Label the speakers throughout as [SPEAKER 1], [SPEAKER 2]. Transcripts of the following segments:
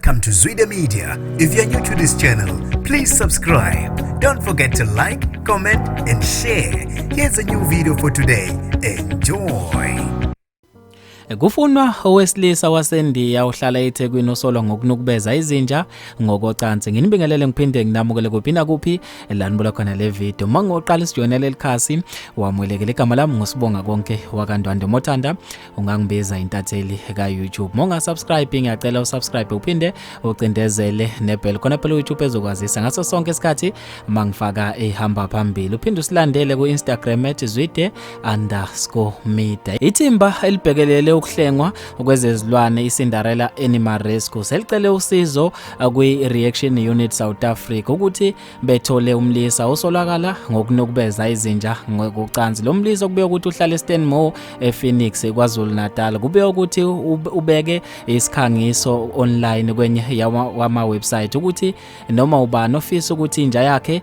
[SPEAKER 1] Welcome to Zwida Media. If you're new to this channel, please subscribe. Don't forget to like, comment, and share. Here's a new video for today. Enjoy.
[SPEAKER 2] Kufunwa owesilisa waseNdiya ohlala eThekwini osolwa ngokunukubeza izinja ngokocansi. Nginibingelele ngiphinde nginamukele kuphi kuphi lanibula khona le video. Mangoqala isijoyinele likhasi wamwelekele igama lami ngosibonga konke wakandwande Mothanda. Ungangibiza intatheli ka YouTube. Monga subscribe ngiyacela usubscribe uphinde ucindezele nebell khona phela YouTube ezokwazisa ngaso sonke isikhathi mangifaka ehamba phambili. Uphinde usilandele ku Instagram @zwide_media. Ithimba elibhekelele ukuhlengwa kwezezilwane iCinderella Animal Rescue selicele usizo kwi-Reaction Unit South Africa ukuthi bethole umlisa osolakala ngokunukubeza izinja ngokocansi. Lo mlisa kubuye ukuthi uhlala eStanmore ePhoenix kwaZulu Natal. Kubuye ukuthi ubeke isikhangiso online kwenye yama website ukuthi noma ubani ofisa ukuthi inja yakhe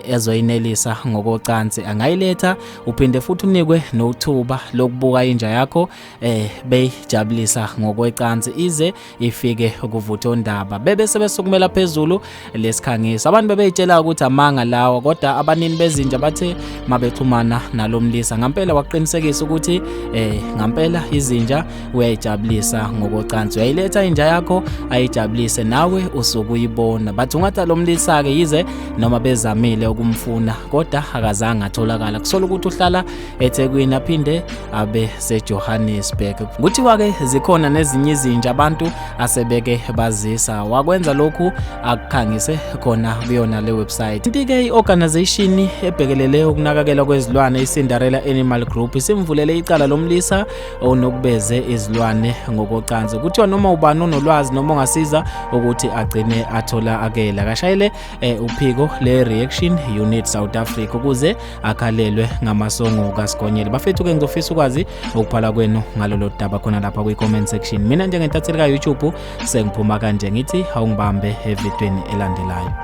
[SPEAKER 2] ezoyinelisa ngokocansi angayiletha. Uphinde futhi unikwe nothuba lokubuka inja yakho beyijabulisa ngokwecansi ize ifike kuvuthondaba. Bebe sebesukumela phezulu lesikhangiso. Abantu bebeyitshela ukuthi amanga lawa, kodwa abanini bezinja bathe mabexhumana nalomlisa ngampela waqinisekisa ukuthi ngampela izinja uyayijabulisa ngokocansi. Uyayiletha inja yakho ayijabulise nawe usukuyibona. Bathi ungathi lomlisa ke yize noma bezamile ukumfuna kodwa akazange atholakala. Kusola ukuthi uhlala eThekwini aphinde abe seJohannesburg. Kuthiwa ke zikhona nezinye izinja abantu asebeke bazisa. Wakwenza lokhu akukhangise khona kuyona le website. Intike iorganization ebhekelele ukunakekela kwezilwane iCinderella Animal Group isimvulele icala lomlisa onukubeze izilwane ngokocansi. Kuthiwa noma ubani onolwazi noma ongasiza ukuthi agcine athola akela kashayele uphiko le Reaction Unit South Africa ukuze akhalelwe ngamasongo kaSigonyela. Bafethu ke ngizofisa ukwazi ukuphala kwenu ngalolo daba khona lapha kwi-comment section. Mina njengentatheli ka YouTube sengiphuma kanje ngithi awungibambe evidweni elandelayo.